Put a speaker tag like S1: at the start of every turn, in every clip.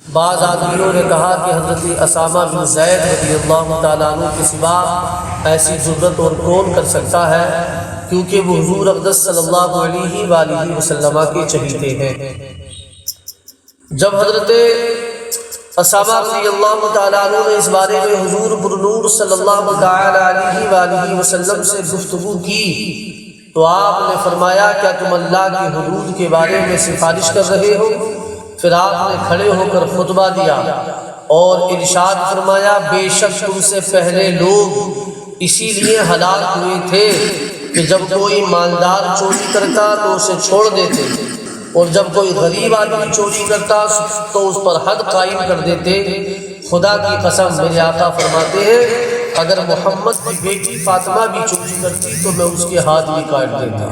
S1: بعض آدمیوں نے کہا کہ حضرت اسامہ بن زید رضی اللہ تعالیٰ عنہ کے سوا ایسی ضرورت اور کون کر سکتا ہے، کیونکہ وہ حضور اقدس صلی اللہ علیہ وآلہ وسلم کے چہیتے ہیں۔ جب حضرت اسامہ رضی اللہ تعالیٰ عنہ نے اس بارے میں حضور پرنور صلی اللہ تعالیٰ علیہ وآلہ وسلم سے گفتگو کی تو آپ نے فرمایا کیا تم اللہ کی حدود کے بارے میں سفارش کر رہے ہو؟ پھر آپ نے کھڑے ہو کر خطبہ دیا اور ارشاد فرمایا بے شک تم سے پہلے لوگ اسی لیے ہلاک ہوئے تھے کہ جب کوئی مالدار چوری کرتا تو اسے چھوڑ دیتے، اور جب کوئی غریب آدمی چوری کرتا تو اس پر حد قائم کر دیتے۔ خدا کی قسم میرے آقا فرماتے ہیں اگر محمد کی بیٹی فاطمہ بھی چوری کرتی تو میں اس کے ہاتھ بھی کاٹ دیتا۔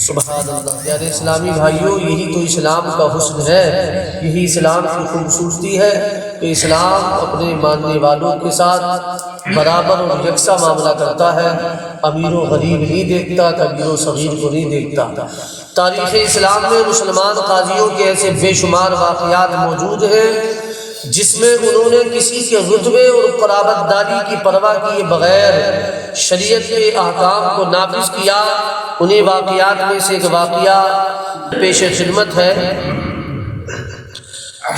S1: سبحان اللہ۔ پیارے اسلامی بھائیوں، یہی تو اسلام کا حسن ہے، یہی اسلام کی خوبصورتی ہے کہ اسلام اپنے ماننے والوں کے ساتھ برابر اور یکساں معاملہ کرتا ہے، امیر و غریب نہیں دیکھتا، کبیر و صغیر کو نہیں دیکھتا۔ تاریخ اسلام میں مسلمان قاضیوں کے ایسے بے شمار واقعات موجود ہیں جس میں انہوں نے کسی کے رتبے اور قرابت داری کی پرواہ کیے بغیر شریعت کے احکام کو نافذ کیا۔ انہیں واقعات میں سے ایک واقعہ پیش خدمت ہے۔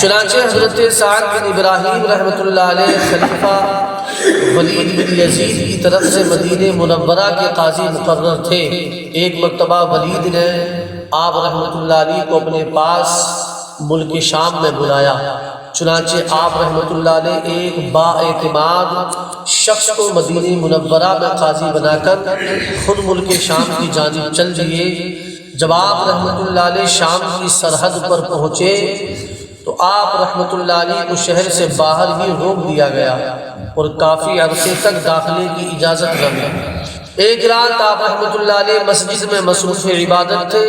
S1: چنانچہ حضرت سعد بن ابراہیم رحمۃ اللہ علیہ خلیفہ ولید بن یزید کی طرف سے مدینہ منورہ کے قاضی مقرر تھے۔ ایک مرتبہ ولید نے آپ رحمۃ اللہ علیہ کو اپنے پاس ملک شام میں بلایا، چنانچہ آپ رحمۃ اللہ علیہ ایک با اعتماد شخص کو مدینہ منورہ میں قاضی بنا کر خود ملک شام کی جانب چل دیے۔ جب آپ رحمۃ اللہ علیہ شام کی سرحد پر پہنچے تو آپ رحمۃ اللہ علیہ کو شہر سے باہر ہی روک دیا گیا اور کافی عرصے تک داخلے کی اجازت نہ ملی۔ ایک رات آپ رحمۃ اللہ علیہ مسجد میں مصروف عبادت تھے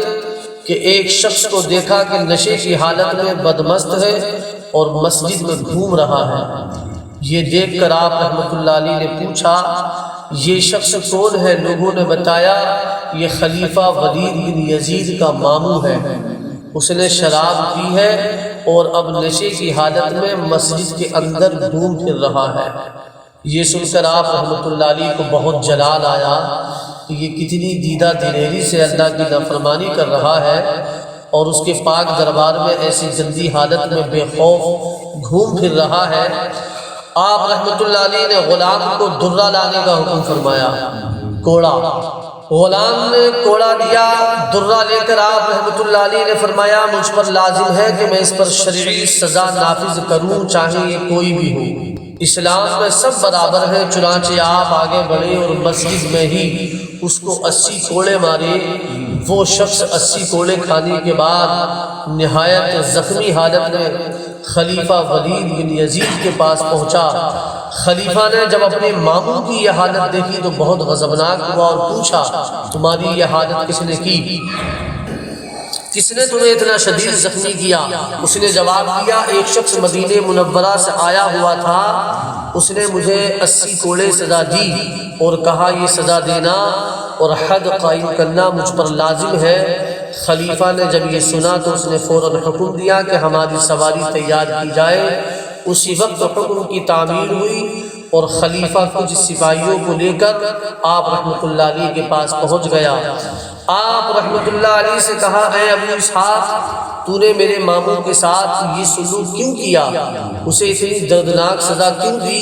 S1: کہ ایک شخص کو دیکھا کہ نشے کی حالت میں بدمست ہے اور مسجد میں گھوم رہا ہے۔ یہ دیکھ کر آپ رحمۃ اللہ علیہ نے پوچھا یہ شخص کون ہے؟ لوگوں نے بتایا یہ خلیفہ ولید بن یزید کا ماموں ہے، اس نے شراب پی ہے اور اب نشے کی حالت میں مسجد کے اندر گھوم پھر رہا ہے۔ یہ سن کر آپ رحمۃ اللہ علیہ کو بہت جلال آیا کہ یہ کتنی دیدہ دلیری سے اللہ کی نافرمانی کر رہا ہے اور اس کے پاک دربار میں ایسی گندی حالت میں بے خوف گھوم پھر رہا ہے۔ آپ رحمۃ اللہ علیہ نے غلام کو درہ لانے کا حکم فرمایا، کوڑا۔ غلام نے کوڑا دیا، درہ لے کر آپ رحمۃ اللہ علیہ نے فرمایا مجھ پر لازم ہے کہ میں اس پر شرعی سزا نافذ کروں، چاہے یہ کوئی بھی ہو، اسلام میں سب برابر ہیں۔ چنانچہ آپ آگے بڑھے اور مسجد میں ہی اس کو 80 کوڑے مارے۔ وہ شخص 80 کوڑے کھانے کے بعد نہایت زخمی حالت میں خلیفہ ولید بن یزید کے پاس پہنچا۔ خلیفہ نے جب اپنے ماموں کی یہ حالت دیکھی تو بہت غضبناک ہوا اور پوچھا تمہاری یہ حالت کس نے کی؟ کس نے تمہیں اتنا شدید زخمی کیا؟ اس نے جواب دیا ایک شخص مدینہ منورہ سے آیا ہوا تھا، اس نے مجھے 80 کوڑے سزا دی اور کہا یہ سزا دینا اور حد قائم کرنا مجھ پر لازم ہے۔ خلیفہ نے جب یہ سنا تو اس نے فوراً حکم دیا کہ ہماری سواری تیار کی جائے۔ اسی وقت حکم کی تعمیر ہوئی اور خلیفہ کچھ سپاہیوں کو لے کر آپ رحمۃ اللہ علیہ کے پاس پہنچ گیا۔ آپ رحمۃ اللہ علیہ سے کہا اے ابو اسحاق تو نے میرے ماموں کے ساتھ یہ سلوک کیوں کیا؟ اسے اتنی دردناک سزا کیوں دی؟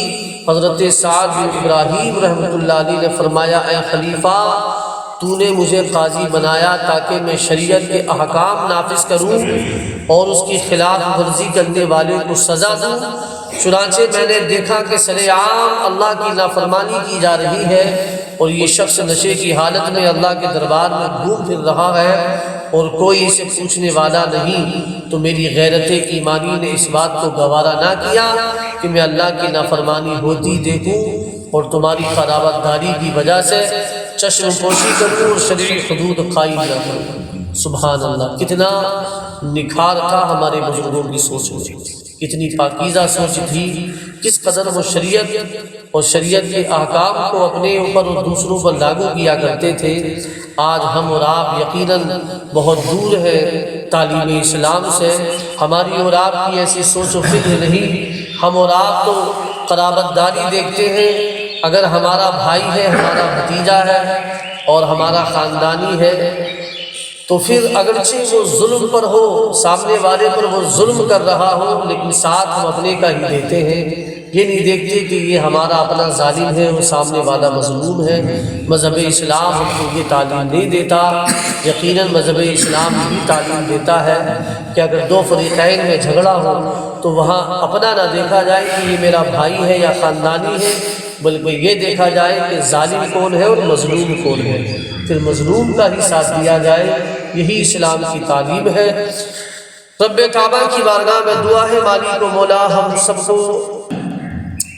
S1: حضرت سعد بن ابراہیم رحمۃ اللہ علیہ نے فرمایا اے خلیفہ تو نے مجھے قاضی بنایا تاکہ میں شریعت کے احکام نافذ کروں اور اس کی خلاف ورزی کرنے والے کو سزا دوں۔ چنانچہ میں نے دیکھا کہ سرِ عام اللہ کی نافرمانی کی جا رہی ہے اور یہ شخص نشے کی حالت میں اللہ کے دربار میں گھوم پھر رہا ہے اور کوئی اسے پوچھنے والا نہیں، تو میری غیرت ایمانی نے اس بات کو گوارا نہ کیا کہ میں اللہ کی نافرمانی ہوتی دیکھوں اور تمہاری قرابت داری کی وجہ سے چشم پوشی کروں اور شرعی حدود قائم نہ کروں۔ سبحان اللہ، کتنا نکھار تھا ہمارے بزرگوں کی سوچ میں، کتنی پاکیزہ سوچ تھی، کس قدر وہ شریعت اور شریعت کے احکام کو اپنے اوپر اور دوسروں پر لاگو کیا کرتے تھے۔ آج ہم اور آپ یقیناً بہت دور ہے تعلیم اسلام سے۔ ہماری اور آپ کی ایسی سوچ و فکر نہیں، ہم اور آپ تو قرابت داری دیکھتے ہیں، اگر ہمارا بھائی ہے، ہمارا بھتیجا ہے اور ہمارا خاندانی ہے تو پھر اگرچہ وہ ظلم پر ہو، سامنے والے پر وہ ظلم کر رہا ہو، لیکن ساتھ ہم اپنے کا ہی دیتے ہیں، یہ نہیں دیکھتے کہ یہ ہمارا اپنا ظالم ہے، وہ سامنے والا مظلوم ہے۔ مذہب اسلام ہم کو یہ تعلیم نہیں دیتا۔ یقیناً مذہب اسلام بھی تعلیم دیتا ہے کہ اگر دو فریقین میں جھگڑا ہو تو وہاں اپنا نہ دیکھا جائے کہ یہ میرا بھائی ہے یا خاندانی ہے، بلکہ یہ دیکھا جائے کہ ظالم کون ہے اور مظلوم کون ہے، پھر مظلوم کا ہی ساتھ دیا جائے۔ یہی اسلام کی تعلیم ہے۔ رب کعبہ کی بارگاہ میں دعا ہے مالک و مولا ہم سب کو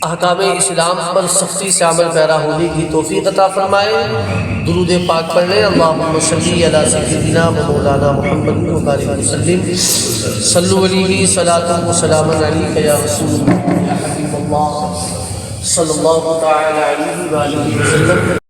S1: احکام اسلام پر سختی سے عمل پیرا ہونے کی توفیق عطا فرمائے۔ درود پاک پڑھ لیں۔ اللہم صلی علی سیدنا و مولانا محمد و بارک وسلم۔ صلو علیہ صلاۃ و سلام علیک یا رسول اللہ یا حبیب اللہ صلی اللہ تعالی علیہ وآلہ وسلم۔